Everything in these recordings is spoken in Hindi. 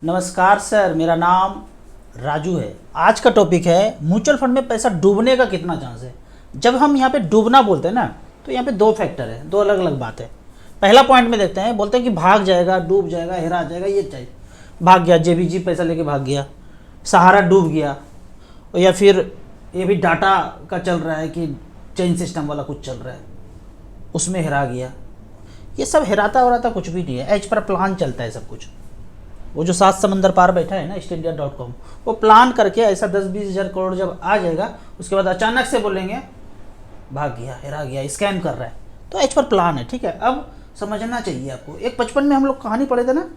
नमस्कार सर, मेरा नाम राजू है। आज का टॉपिक है म्यूचुअल फंड में पैसा डूबने का कितना चांस है। जब हम यहाँ पे डूबना बोलते हैं ना, तो यहाँ पे दो फैक्टर है, दो अलग अलग बात है। पहला पॉइंट में देखते हैं, बोलते हैं कि भाग जाएगा, डूब जाएगा, हेरा जाएगा। ये चाहिए भाग गया, जेबीजी पैसा लेके भाग गया, सहारा डूब गया, या फिर ये भी डाटा का चल रहा है कि चेन सिस्टम वाला कुछ चल रहा है, उसमें हेरा गया। ये सब हेराता वराता कुछ भी नहीं है, एज पर प्लान चलता है सब कुछ। वो जो 7 समंदर पार बैठा है ना, Eastindia.com, वो प्लान करके ऐसा 10-20 हज़ार करोड़ जब आ जाएगा, उसके बाद अचानक से बोलेंगे भाग गया, हेरा गया, स्कैम कर रहा है। तो एज पर प्लान है, ठीक है। अब समझना चाहिए आपको। एक बचपन में हम लोग कहानी पढ़े थे ना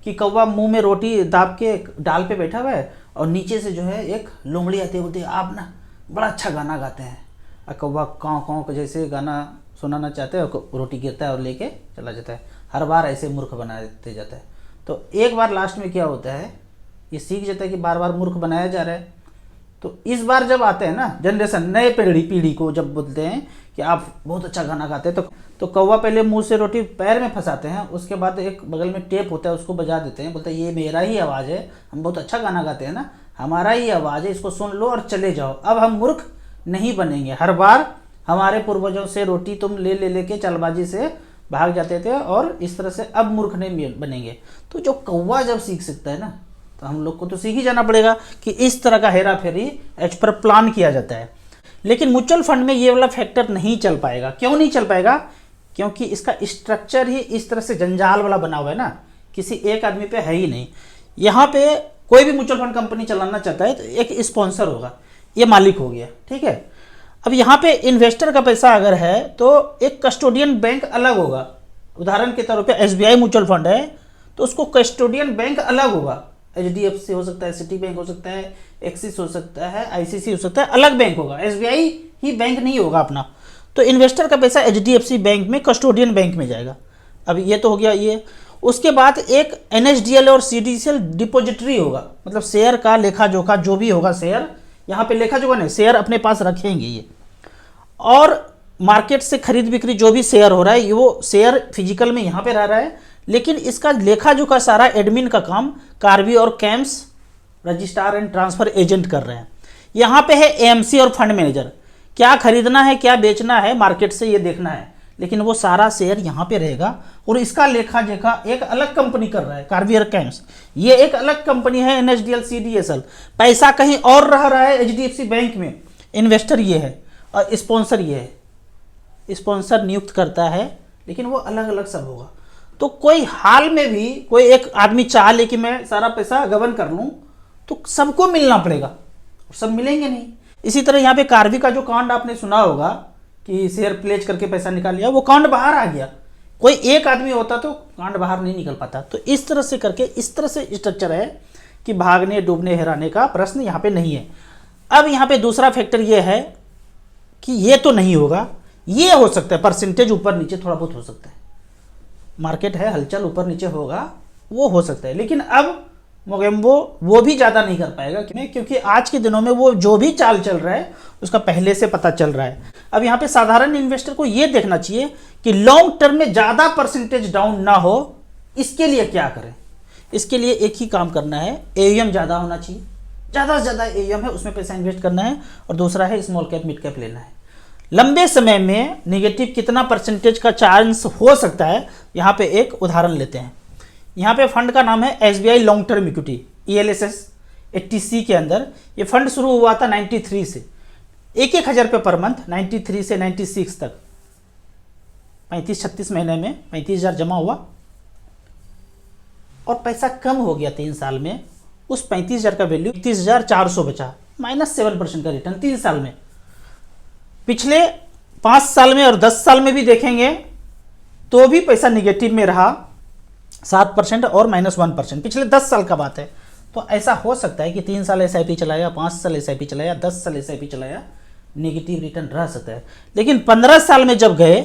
कि कौवा मुंह में रोटी दाब के डाल पे बैठा हुआ है और नीचे से जो है एक लोमड़ी आती है, बोलती है आप ना बड़ा अच्छा गाना गाते हैं। और कौवा काँव काँव जैसे गाना सुनाना चाहते हैं, रोटी गिरता है और लेके चला जाता है। हर बार ऐसे मूर्ख बना देते जाता है। तो एक बार लास्ट में क्या होता है, ये सीख जाता है कि बार बार मूर्ख बनाया जा रहा है। तो इस बार जब आते हैं ना जनरेशन, नए पीढ़ी को जब बोलते हैं कि आप बहुत अच्छा गाना गाते हैं, तो कौवा पहले मुंह से रोटी पैर में फंसाते हैं, उसके बाद एक बगल में टेप होता है, उसको बजा देते हैं, बोलते हैं ये मेरा ही आवाज़ है, हम बहुत अच्छा गाना गाते हैं ना, हमारा ही आवाज़ है, इसको सुन लो और चले जाओ। अब हम मूर्ख नहीं बनेंगे। हर बार हमारे पूर्वजों से रोटी तुम ले के चालबाजी से भाग जाते थे, और इस तरह से अब मूर्ख नहीं बनेंगे। तो जो कौवा जब सीख सकता है ना, तो हम लोग को तो सीख ही जाना पड़ेगा कि इस तरह का हेरा फेरी एज पर प्लान किया जाता है। लेकिन म्यूचुअल फंड में ये वाला फैक्टर नहीं चल पाएगा। क्यों नहीं चल पाएगा? क्योंकि इसका स्ट्रक्चर ही इस तरह से जंजाल वाला बना हुआ है ना, किसी एक आदमी पे है ही नहीं। यहाँ पे कोई भी म्यूचुअल फंड कंपनी चलाना चाहता है तो एक स्पॉन्सर होगा, ये मालिक हो गया, ठीक है। अब यहाँ पे इन्वेस्टर का पैसा अगर है तो एक कस्टोडियन बैंक अलग होगा। उदाहरण के तौर पे SBI म्यूचुअल फंड है तो उसको कस्टोडियन बैंक अलग होगा। HDFC हो सकता है, सिटी बैंक हो सकता है, एक्सिस हो सकता है, ICC हो सकता है, अलग बैंक होगा। SBI ही बैंक नहीं होगा अपना। तो इन्वेस्टर का पैसा HDFC बैंक में कस्टोडियन बैंक में जाएगा। अब ये तो हो गया ये। उसके बाद एक NSDL और CDCL डिपोजिटरी होगा, मतलब शेयर का लेखा जोखा जो भी होगा, शेयर यहाँ पे लेखा जोखा नहीं, शेयर अपने पास रखेंगे ये। और मार्केट से खरीद बिक्री जो भी शेयर हो रहा है, वो शेयर फिजिकल में यहाँ पे रह रहा है, लेकिन इसका लेखा जोखा सारा एडमिन का काम कार्बी और camps registrar and transfer agent कर रहे हैं। यहाँ पे है AMC और फंड मैनेजर, क्या खरीदना है क्या बेचना है मार्केट से ये देखना है, लेकिन वो सारा शेयर यहाँ पे रहेगा। और इसका लेखा जोखा एक अलग कंपनी कर रहा है, कार्बी और कैम्स, ये एक अलग कंपनी है। NSDL CDSL पैसा कहीं और रह रहा है HDFC बैंक में। इन्वेस्टर ये है और स्पॉन्सर ये है। स्पॉन्सर नियुक्त करता है, लेकिन वो अलग अलग सब होगा। तो कोई हाल में भी कोई एक आदमी चाह ले कि मैं सारा पैसा गबन कर लूँ, तो सबको मिलना पड़ेगा, सब मिलेंगे नहीं। इसी तरह यहाँ पे कार्बी का जो कांड आपने सुना होगा कि शेयर प्लेज करके पैसा निकाल लिया, वो कांड बाहर आ गया। कोई एक आदमी होता तो कांड बाहर नहीं निकल पाता। तो इस तरह से करके, इस तरह से स्ट्रक्चर है कि भागने डूबने हेराने का प्रश्न यहाँ पे नहीं है। अब यहाँ पे दूसरा फैक्टर ये है कि ये तो नहीं होगा, ये हो सकता है परसेंटेज ऊपर नीचे थोड़ा बहुत हो सकता है, मार्केट है हलचल ऊपर नीचे होगा, वो हो सकता है। लेकिन अब मोगेम्बो वो भी ज़्यादा नहीं कर पाएगा, क्योंकि आज के दिनों में वो जो भी चाल चल रहा है उसका पहले से पता चल रहा है। अब यहाँ पे साधारण इन्वेस्टर को ये देखना चाहिए कि लॉन्ग टर्म में ज़्यादा परसेंटेज डाउन ना हो। इसके लिए क्या करें? इसके लिए एक ही काम करना है, AUM ज़्यादा होना चाहिए, ज़्यादा से ज़्यादा AUM है उसमें पैसा इन्वेस्ट करना है। और दूसरा है स्मॉल कैप मिड कैप लेना है। लंबे समय में नेगेटिव कितना परसेंटेज का चांस हो सकता है, यहाँ पे एक उदाहरण लेते हैं। यहाँ पे फंड का नाम है SBI long term equity, ELSS 80C के अंदर। ये फंड शुरू हुआ था 93 से, 1,000 रुपये पर मंथ, 93 से 96 तक 35-36 महीने में 35,000 जमा हुआ, और पैसा कम हो गया 3 साल में। उस 35,000 का वैल्यू 31,400 बचा, -7% का रिटर्न 3 साल में। पिछले 5 साल में और 10 साल में भी देखेंगे तो भी पैसा निगेटिव में रहा, 7% और -1%। पिछले 10 साल का बात है। तो ऐसा हो सकता है कि 3 साल SIP चलाया, 5 साल SIP चलाया, 10 साल SIP चलाया, नेगेटिव रिटर्न रह सकता है। लेकिन 15 साल में जब गए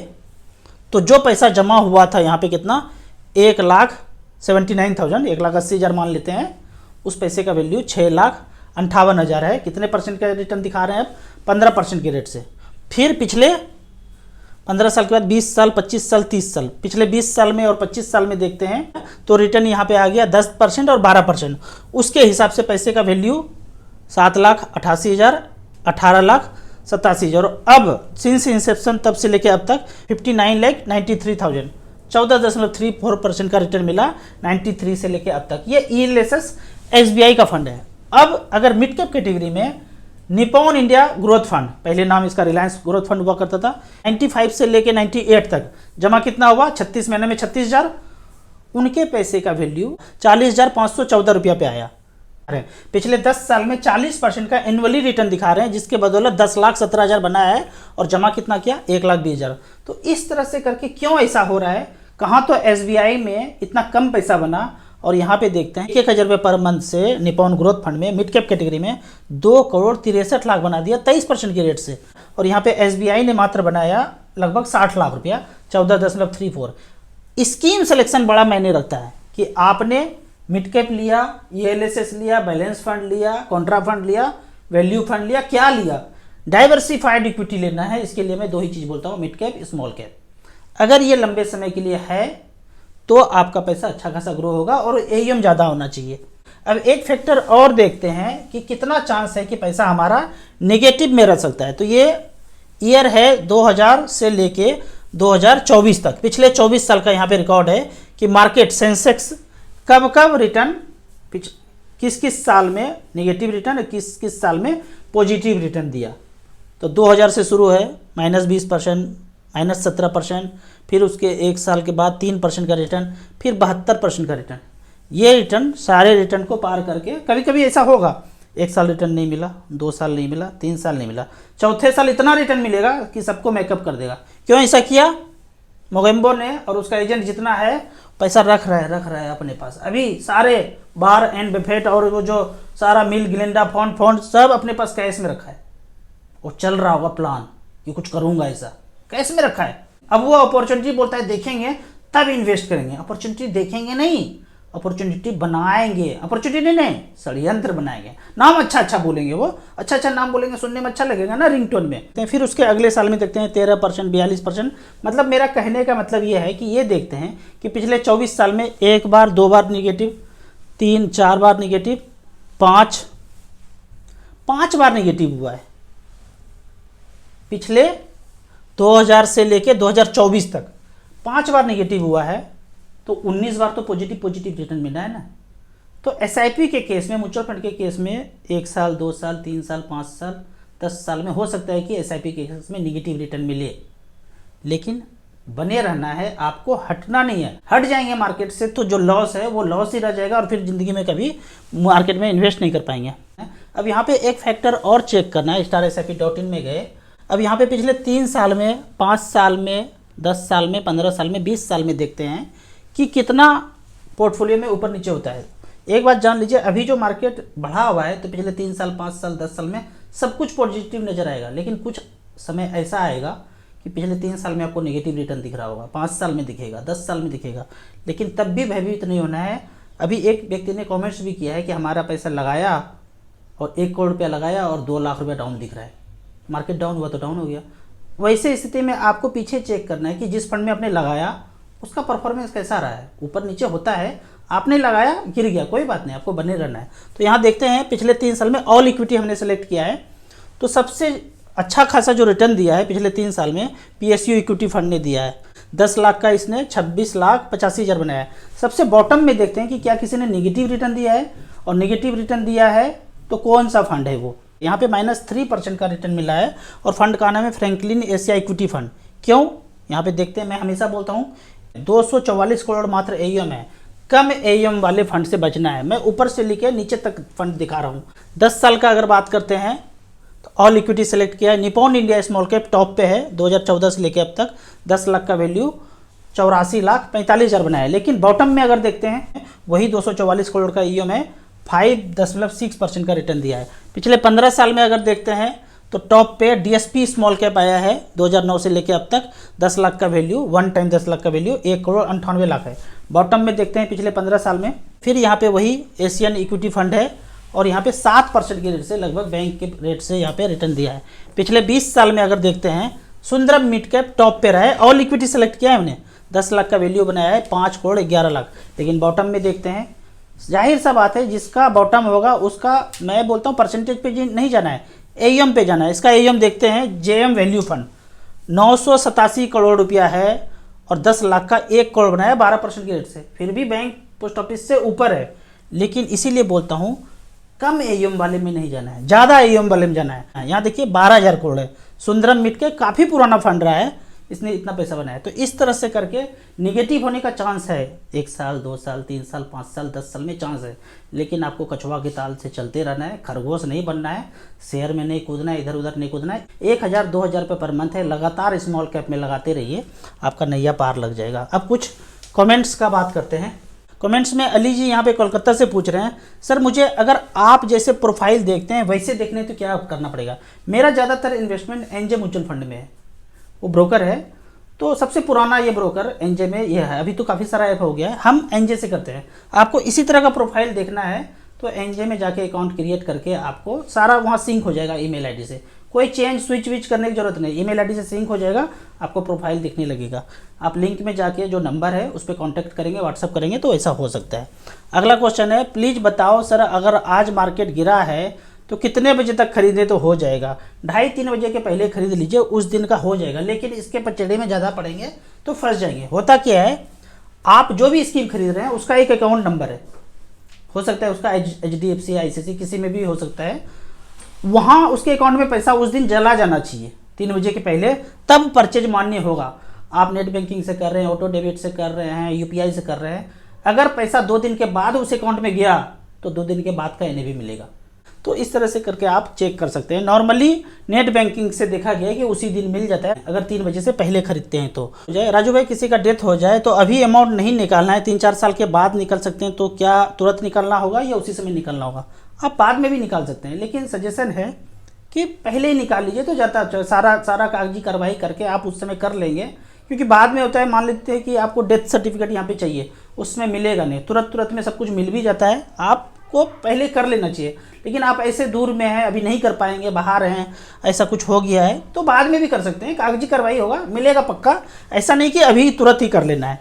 तो जो पैसा जमा हुआ था यहाँ पे कितना, 1,79,000, 1,80,000 मान लेते हैं, उस पैसे का वैल्यू 6,58,000 है। कितने परसेंट का रिटर्न दिखा रहे हैं अब? 15% के रेट से। फिर पिछले 15 साल के बाद 20 साल, 25 साल, 30 साल, पिछले 20 साल में और 25 साल में देखते हैं तो रिटर्न यहाँ पे आ गया 10% और 12%। उसके हिसाब से पैसे का वैल्यू 7,88,000, 18,87,000। अब सिंस इंसेप्शन तब से लेके अब तक 59,93,000, 14.34% का रिटर्न मिला 93 से लेके अब तक। ये ELSS SBI का फंड है। अब अगर मिड कैप कैटेगरी में निपॉन इंडिया ग्रोथ फंड, पहले नाम इसका रिलायंस ग्रोथ फंड हुआ करता था, 95 से लेके 98 तक जमा कितना हुआ, 36 महीने में 36,000। उनके पैसे का वैल्यू 40,514 रुपया पे आया। पिछले 10 साल में 40% का एनुअली रिटर्न दिखा रहे हैं, जिसके बदौलत 10,17,000 बना है और जमा कितना किया, 1,20,000। तो इस तरह से करके क्यों ऐसा हो रहा है, कहाँ तो SBI में इतना कम पैसा बना और यहाँ पे देखते हैं 1,000 रुपये पर मंथ से निपॉन ग्रोथ फंड में मिड कैप कैटेगरी में 2,63,00,000 बना दिया 23% के रेट से। और यहाँ पे SBI ने मात्र बनाया लगभग 60 लाख रुपया, 14.34। स्कीम सिलेक्शन बड़ा मायने रखता है कि आपने मिड कैप लिया, ELSS लिया, बैलेंस फंड लिया, कॉन्ट्रा फंड लिया, वैल्यू फंड लिया, क्या लिया, डाइवर्सिफाइड इक्विटी लेना है। इसके लिए मैं दो ही चीज़ बोलता हूँ, मिड कैप, स्मॉल कैप। अगर ये लंबे समय के लिए है तो आपका पैसा अच्छा खासा ग्रो होगा और AUM ज़्यादा होना चाहिए। अब एक फैक्टर और देखते हैं कि कितना चांस है कि पैसा हमारा नेगेटिव में रह सकता है। तो ये ईयर है 2000 से लेके 2024 तक, पिछले 24 साल का यहाँ पे रिकॉर्ड है कि मार्केट सेंसेक्स कब कब रिटर्न, किस किस साल में नेगेटिव रिटर्न और किस किस साल में पॉजिटिव रिटर्न दिया। तो 2000 से शुरू है -20%, -17%, फिर उसके एक साल के बाद 3% का रिटर्न, फिर 72% का रिटर्न। ये रिटर्न सारे रिटर्न को पार करके कभी कभी ऐसा होगा, एक साल रिटर्न नहीं मिला, 2 साल नहीं मिला, 3 साल नहीं मिला, चौथे साल इतना रिटर्न मिलेगा कि सबको मेकअप कर देगा। क्यों ऐसा किया, मोगेम्बो ने और उसका एजेंट जितना है पैसा रख रहा है अपने पास। अभी सारे बार एंड बफेट और वो जो सारा मिल ग्लिंडा फंड सब अपने पास कैश में रखा है और चल रहा होगा प्लान कि कुछ करूंगा, ऐसा कैश में रखा है। अब वो अपॉर्चुनिटी बोलता है देखेंगे तब इन्वेस्ट करेंगे, अपॉर्चुनिटी देखेंगे नहीं, अपॉर्चुनिटी बनाएंगे, अपॉर्चुनिटी नहीं षड्यंत्र बनाएंगे। नाम अच्छा बोलेंगे, वो अच्छा नाम बोलेंगे, सुनने में अच्छा लगेगा ना रिंगटोन में। फिर उसके अगले साल में देखते हैं 13%, 42%। मतलब मेरा कहने का मतलब ये है कि ये देखते हैं कि पिछले 24 साल में 1 बार 2 बार निगेटिव, 3 4 बार निगेटिव, 5 बार निगेटिव हुआ है पिछले 2000 से लेके 2024 तक 5 बार निगेटिव हुआ है। तो 19 बार तो पॉजिटिव रिटर्न मिला है ना। तो SIP के केस में, म्यूचुअल फंड के केस में 1 साल, 2 साल, 3 साल, 5 साल, 10 साल में हो सकता है कि SIP के केस में निगेटिव रिटर्न मिले, लेकिन बने रहना है, आपको हटना नहीं है। हट जाएंगे मार्केट से तो जो लॉस है वो लॉस ही रह जाएगा और फिर जिंदगी में कभी मार्केट में इन्वेस्ट नहीं कर पाएंगे। अब यहाँ पे एक फैक्टर और चेक करना है, StarSIP.in में गए। अब यहाँ पे पिछले 3 साल में, 5 साल में, 10 साल में, 15 साल में, 20 साल में देखते हैं कि कितना पोर्टफोलियो में ऊपर नीचे होता है। एक बात जान लीजिए, अभी जो मार्केट बढ़ा हुआ है तो पिछले 3 साल, 5 साल, 10 साल में सब कुछ पॉजिटिव नजर आएगा, लेकिन कुछ समय ऐसा आएगा कि पिछले 3 साल में आपको नेगेटिव रिटर्न दिख रहा होगा, 5 साल में दिखेगा, 10 साल में दिखेगा, लेकिन तब भी भयभीत नहीं होना है। अभी एक व्यक्ति ने कॉमेंट्स भी किया है कि हमारा पैसा लगाया और 1 करोड़ रुपया लगाया और 2 लाख रुपया डाउन दिख रहा है, मार्केट डाउन हुआ तो डाउन हो गया। वैसे स्थिति में आपको पीछे चेक करना है कि जिस फंड में आपने लगाया उसका परफॉर्मेंस कैसा रहा है। ऊपर नीचे होता है, आपने लगाया गिर गया, कोई बात नहीं, आपको बने रहना है। तो यहाँ देखते हैं पिछले 3 साल में ऑल इक्विटी हमने सेलेक्ट किया है, तो सबसे अच्छा खासा जो रिटर्न दिया है पिछले 3 साल में PSU इक्विटी फंड ने दिया है। 10 लाख का इसने 26,85,000 बनाया है। सबसे बॉटम में देखते हैं कि क्या किसी ने निगेटिव रिटर्न दिया है, और निगेटिव रिटर्न दिया है तो कौन सा फंड है वो। यहाँ पे -3% का रिटर्न मिला है और फंड का नाम है फ्रैंकलिन एशिया इक्विटी फंड। क्यों, यहाँ पे देखते हैं, मैं हमेशा बोलता हूँ 244 करोड़ मात्र AUM है, कम AUM वाले फंड से बचना है। मैं ऊपर से लेके नीचे तक फंड दिखा रहा हूँ। 10 साल का अगर बात करते हैं तो ऑल इक्विटी सेलेक्ट किया है। Nippon India small cap top पे है, 2014 से लेके अब तक 10 लाख का वैल्यू 84,45,000 बनाया है। लेकिन बॉटम में अगर देखते हैं वही 244 करोड़ का AUM है, 5.6% का रिटर्न दिया है। पिछले 15 साल में अगर देखते हैं तो टॉप पे DSP स्मॉल कैप आया है 2009 से लेके अब तक 10 लाख का वैल्यू, 1 टाइम 10 लाख का वैल्यू 1,98,00,000 है। बॉटम में देखते हैं पिछले 15 साल में, फिर यहाँ पे वही एशियन इक्विटी फंड है और यहाँ पे 7% के रेट से, लगभग बैंक के रेट से यहाँ पे रिटर्न दिया है। पिछले 20 साल में अगर देखते हैं सुंदरम मिड कैप टॉप पे रहा है। ऑल इक्विटी सेलेक्ट किया है हमने, 10 लाख का वैल्यू बनाया है, 5 करोड़ 11 लाख। लेकिन बॉटम में देखते हैं, जाहिर सा बात है जिसका बॉटम होगा उसका, मैं बोलता हूँ परसेंटेज पे नहीं जाना है, एम पे जाना है। इसका एम देखते हैं, जेएम वैल्यू फंड 987 करोड़ रुपया है और 10 लाख का 1 करोड़ बनाया 12% के रेट से। फिर भी बैंक पोस्ट ऑफिस से ऊपर है, लेकिन इसीलिए बोलता हूँ कम एम वाले में नहीं जाना है, ज़्यादा एम वाले में जाना है। यहाँ देखिए 12,000 करोड़ है, सुंदरम मिड के काफ़ी पुराना फंड रहा है, इसने इतना पैसा बनाया। तो इस तरह से करके निगेटिव होने का चांस है, 1 साल 2 साल 3 साल 5 साल 10 साल में चांस है। लेकिन आपको कछुआ की ताल से चलते रहना है, खरगोश नहीं बनना है, शेयर में नहीं कूदना है, इधर उधर नहीं कूदना है। 1,000-2,000 रुपये पर मंथ है, लगातार स्मॉल कैप में लगाते रहिए, आपका नैया पार लग जाएगा। अब कुछ कमेंट्स का बात करते हैं। कमेंट्स में अली जी यहाँ पे कोलकाता से पूछ रहे हैं, सर मुझे अगर आप जैसे प्रोफाइल देखते हैं वैसे देखने तो क्या करना पड़ेगा? मेरा ज़्यादातर इन्वेस्टमेंट एनजे म्यूचुअल फंड में है, वो ब्रोकर है, तो सबसे पुराना ये ब्रोकर एनजे में ये है, अभी तो काफ़ी सारा ऐप हो गया है, हम एनजे से करते हैं। आपको इसी तरह का प्रोफाइल देखना है तो एनजे में जाके अकाउंट क्रिएट करके आपको सारा वहाँ सिंक हो जाएगा ईमेल आईडी से, कोई चेंज स्विच विच करने की जरूरत नहीं, ईमेल आईडी से सिंक हो जाएगा, आपको प्रोफाइल दिखने लगेगा। आप लिंक में जाके जो नंबर है उस पर कॉन्टैक्ट करेंगे, व्हाट्सअप करेंगे तो ऐसा हो सकता है। अगला क्वेश्चन है, प्लीज़ बताओ सर अगर आज मार्केट गिरा है तो कितने बजे तक खरीदे तो हो जाएगा? 2:30-3 बजे के पहले खरीद लीजिए, उस दिन का हो जाएगा। लेकिन इसके पचड़े में ज़्यादा पड़ेंगे तो फंस जाएंगे। होता क्या है, आप जो भी स्कीम खरीद रहे हैं उसका एक अकाउंट नंबर है, हो सकता है उसका HDFC ICICI किसी में भी हो सकता है, वहाँ उसके अकाउंट में पैसा उस दिन चला जाना चाहिए 3 बजे के पहले, तब परचेज मान्य होगा। आप नेट बैंकिंग से कर रहे हैं, ऑटो डेबिट से कर रहे हैं, UPI से कर रहे हैं, अगर पैसा 2 दिन के बाद उस अकाउंट में गया तो 2 दिन के बाद का NAV मिलेगा। तो इस तरह से करके आप चेक कर सकते हैं। नॉर्मली नेट बैंकिंग से देखा गया है कि उसी दिन मिल जाता है, अगर 3 बजे से पहले खरीदते हैं तो। राजू भाई, किसी का डेथ हो जाए तो अभी अमाउंट नहीं निकालना है, 3-4 साल के बाद निकल सकते हैं, तो क्या तुरंत निकालना होगा या उसी समय निकालना होगा? आप बाद में भी निकाल सकते हैं, लेकिन सजेशन है कि पहले ही निकाल लीजिए तो ज़्यादा अच्छा। सारा कागजी कार्रवाई करके आप उस समय कर लेंगे, क्योंकि बाद में होता है, मान लेते हैं कि आपको डेथ सर्टिफिकेट यहाँ पे चाहिए, उसमें मिलेगा नहीं, तुरंत में सब कुछ मिल भी जाता है, आपको पहले कर लेना चाहिए। लेकिन आप ऐसे दूर में हैं, अभी नहीं कर पाएंगे, बाहर हैं, ऐसा कुछ हो गया है तो बाद में भी कर सकते हैं, कागजी कार्रवाई होगा, मिलेगा पक्का, ऐसा नहीं कि अभी तुरंत ही कर लेना है।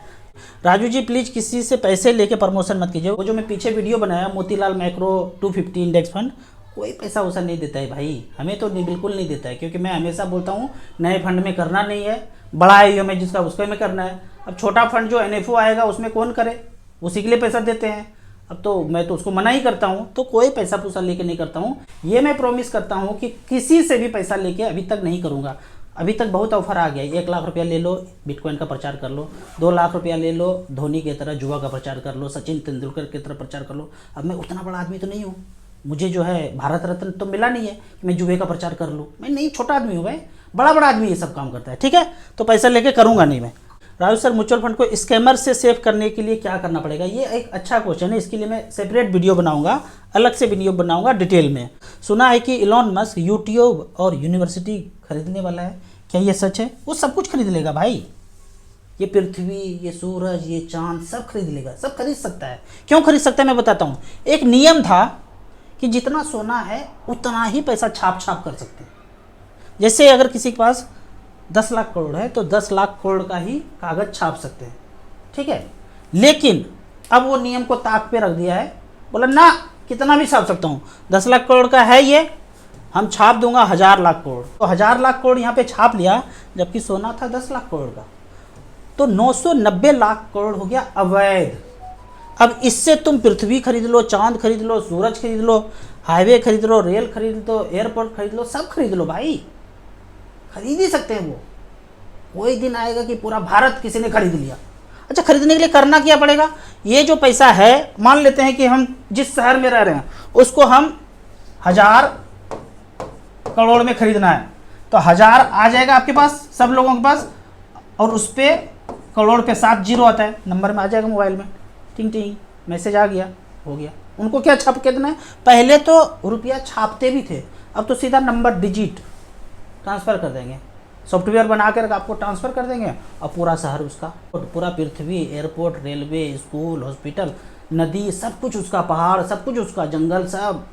राजू जी प्लीज़ किसी से पैसे लेके प्रमोशन मत कीजिए। वो जो मैं पीछे वीडियो बनाया मोतीलाल मैक्रो 250 इंडेक्स फंड, कोई पैसा वैसा नहीं देता है भाई, हमें तो बिल्कुल नहीं देता है, क्योंकि मैं हमेशा बोलता हूँ नए फंड में करना नहीं है, बड़ा आईओ में जिसका उसको में करना है। अब छोटा फंड जो NFO आएगा उसमें कौन करे, उसी के लिए पैसा देते हैं। अब तो मैं तो उसको मना ही करता हूँ, तो कोई पैसा पूसा लेके नहीं करता हूँ। ये मैं प्रॉमिस करता हूँ कि किसी से भी पैसा लेके अभी तक नहीं करूँगा। अभी तक बहुत ऑफर आ गया, 1 लाख रुपया ले लो बिटकॉइन का प्रचार कर लो, 2 लाख रुपया ले लो धोनी की तरह जुआ का प्रचार कर लो, सचिन तेंदुलकर की तरह प्रचार कर लो। अब मैं उतना बड़ा आदमी तो नहीं हूँ, मुझे जो है भारत रत्न तो मिला नहीं है कि मैं जुए का प्रचार कर लूँ, मैं नहीं, छोटा आदमी हूँ भाई, बड़ा आदमी ये सब काम करता है, ठीक है, तो पैसा लेके करूँगा नहीं मैं। राजू सर, म्यूचुअल फंड को स्कैमर से सेव करने के लिए क्या करना पड़ेगा? ये एक अच्छा क्वेश्चन है, इसके लिए मैं सेपरेट वीडियो बनाऊंगा, अलग से वीडियो बनाऊंगा डिटेल में। सुना है कि इलॉन मस्क यूट्यूब और यूनिवर्सिटी खरीदने वाला है, क्या ये सच है? वो सब कुछ खरीद लेगा भाई, ये पृथ्वी, ये सूरज, ये चांद सब खरीद लेगा, सब खरीद सकता है। क्यों खरीद सकता है मैं बताता हूँ। एक नियम था कि जितना सोना है उतना ही पैसा छाप कर सकते हैं। जैसे अगर किसी के पास 10 लाख करोड़ है तो 10 लाख करोड़ का ही कागज छाप सकते हैं, ठीक है। लेकिन अब वो नियम को ताक पे रख दिया है, बोला ना कितना भी छाप सकता हूँ, 10 लाख करोड़ का है ये, हम छाप दूंगा 1000 लाख करोड़। तो 1000 लाख करोड़ यहाँ पे छाप लिया, जबकि सोना था 10 लाख करोड़ का, तो 990 लाख करोड़ हो गया अवैध। अब इससे तुम पृथ्वी खरीद लो, चांद खरीद लो, सूरज खरीद लो, हाईवे खरीद लो, रेल खरीद लो, एयरपोर्ट खरीद लो, सब खरीद लो भाई, खरीद ही सकते हैं वो। कोई दिन आएगा कि पूरा भारत किसी ने खरीद लिया। अच्छा, खरीदने के लिए करना क्या पड़ेगा? ये जो पैसा है, मान लेते हैं कि हम जिस शहर में रह रहे हैं उसको हम 1000 करोड़ में खरीदना है, तो 1000 आ जाएगा आपके पास, सब लोगों के पास, और उस पर करोड़ के साथ 0 आता है, नंबर में आ जाएगा मोबाइल में, टिंग टिंग मैसेज आ गया, हो गया। उनको क्या छाप के देना है? पहले तो रुपया छापते भी थे, अब तो सीधा नंबर डिजिट ट्रांसफ़र कर देंगे, सॉफ्टवेयर बना कर आपको ट्रांसफ़र कर देंगे, और पूरा शहर उसका, पूरा पृथ्वी, एयरपोर्ट, रेलवे, स्कूल, हॉस्पिटल, नदी, सब कुछ उसका, पहाड़ सब कुछ उसका, जंगल सब,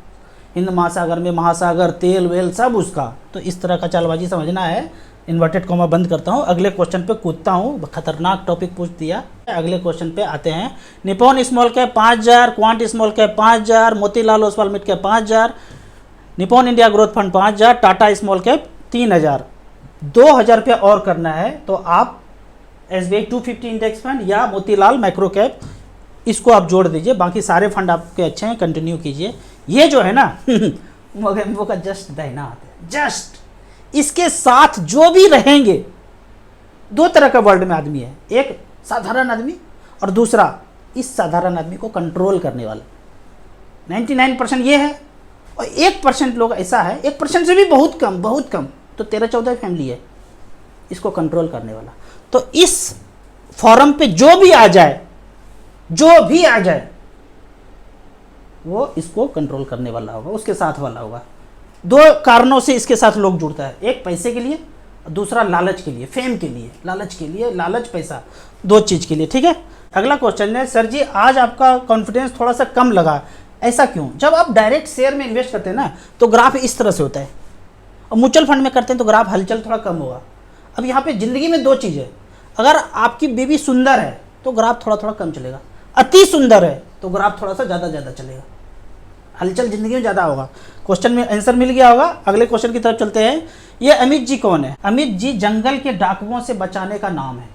हिंद महासागर में महासागर, तेल वेल सब उसका। तो इस तरह का चालबाजी समझना है इन्वर्टेड कॉमा बंद करता हूँ, अगले क्वेश्चन पे कूदता हूँ। खतरनाक टॉपिक पूछ दिया। अगले क्वेश्चन पे आते हैं। Nippon small cap 5000, quant small cap 5000, Motilal Oswal mid cap 5000, Nippon India growth fund 5000, Tata small cap 3000। 2000 रुपया और करना है तो आप SBI 250 इंडेक्स फंड या मोतीलाल माइक्रो कैप इसको आप जोड़ दीजिए। बाकी सारे फंड आपके अच्छे हैं, कंटिन्यू कीजिए। ये जो है ना मोगेम्बो का जस्ट दाहिना हाथ है, जस्ट इसके साथ जो भी रहेंगे, दो तरह का वर्ल्ड में आदमी है, एक साधारण आदमी और दूसरा इस साधारण आदमी को कंट्रोल करने वाला। 99% ये है और 1% लोग ऐसा है, 1% से भी बहुत कम, तो 13-14 फैमिली है इसको कंट्रोल करने वाला। तो इस फॉरम पे जो भी आ जाए वो इसको कंट्रोल करने वाला होगा, उसके साथ वाला होगा। दो कारणों से इसके साथ लोग जुड़ता है, एक पैसे के लिए, दूसरा लालच के लिए, फेम के लिए, लालच पैसा, दो चीज के लिए। ठीक है। अगला क्वेश्चन है, सर जी आज आपका कॉन्फिडेंस थोड़ा सा कम लगा, ऐसा क्यों? जब आप डायरेक्ट शेयर में इन्वेस्ट करते हैं ना तो ग्राफ इस तरह से होता है, और म्यूचुअल फंड में करते हैं तो ग्राफ हलचल थोड़ा कम होगा। अब यहाँ पे जिंदगी में दो चीज़ है, अगर आपकी बेबी सुंदर है तो ग्राफ थोड़ा कम चलेगा, अति सुंदर है तो ग्राफ थोड़ा सा ज़्यादा चलेगा, हलचल जिंदगी में ज़्यादा होगा। क्वेश्चन में आंसर मिल गया होगा। अगले क्वेश्चन की तरफ चलते हैं। ये अमित जी कौन है? अमित जी जंगल के डाकुओं से बचाने का नाम है।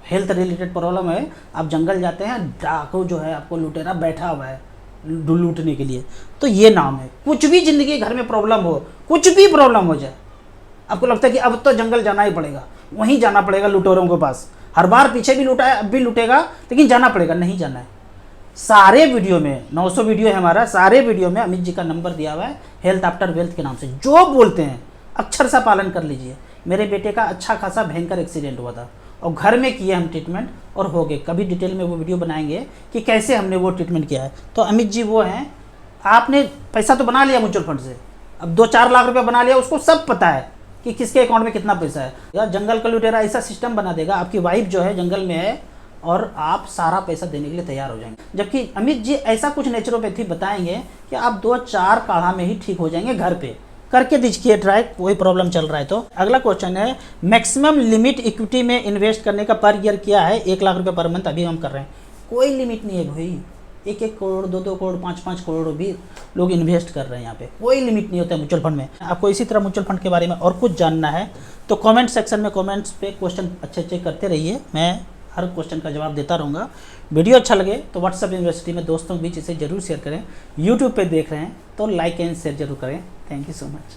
हेल्थ रिलेटेड प्रॉब्लम है, आप जंगल जाते हैं, डाकू जो है आपको लुटेरा बैठा हुआ है लूटने के लिए, तो ये नाम है। कुछ भी जिंदगी घर में प्रॉब्लम हो, कुछ भी प्रॉब्लम हो जाए, आपको लगता है कि अब तो जंगल जाना ही पड़ेगा, वहीं जाना पड़ेगा लुटेरों के पास। हर बार पीछे भी लूटा है, अब भी लूटेगा, लेकिन जाना पड़ेगा, नहीं जाना है। सारे वीडियो में 900 वीडियो है हमारा, सारे वीडियो में अमित जी का नंबर दिया हुआ है, हेल्थ आफ्टर वेल्थ के नाम से। जो बोलते हैं अक्षर सा पालन कर लीजिए। मेरे बेटे का अच्छा खासा भयंकर एक्सीडेंट हुआ था और घर में किए हम ट्रीटमेंट और हो गए। कभी डिटेल में वो वीडियो बनाएंगे कि कैसे हमने वो ट्रीटमेंट किया है। तो अमित जी वो हैं। आपने पैसा तो बना लिया म्यूचुअल फंड से, अब 2-4 लाख रुपया बना लिया, उसको सब पता है कि किसके अकाउंट में कितना पैसा है। या जंगल का लुटेरा ऐसा सिस्टम बना देगा, आपकी वाइफ जो है जंगल में है और आप सारा पैसा देने के लिए तैयार हो जाएंगे। जबकि अमित जी ऐसा कुछ नेचुरोपैथी बताएंगे कि आप 2-4 काढ़ा में ही ठीक हो जाएंगे। घर पे करके दीजिए ट्राई, कोई प्रॉब्लम चल रहा है तो। अगला क्वेश्चन है, मैक्सिमम लिमिट इक्विटी में इन्वेस्ट करने का पर ईयर क्या है? 1 लाख रुपये पर मंथ अभी हम कर रहे हैं। कोई लिमिट नहीं है भाई, 1-1 करोड़, 2-2 करोड़, 5-5 करोड़ भी लोग इन्वेस्ट कर रहे हैं यहाँ पे। कोई लिमिट नहीं होता है म्यूचुअल फंड में। आपको इसी तरह म्यूचुअल फंड के बारे में और कुछ जानना है तो कमेंट सेक्शन में कमेंट्स पे क्वेश्चन अच्छे करते रहिए, मैं हर क्वेश्चन का जवाब देता रहूँगा। वीडियो अच्छा लगे तो व्हाट्सएप यूनिवर्सिटी में दोस्तों के बीच इसे जरूर शेयर करें। यूट्यूब पे देख रहे हैं तो लाइक एंड शेयर जरूर करें। Thank you so much.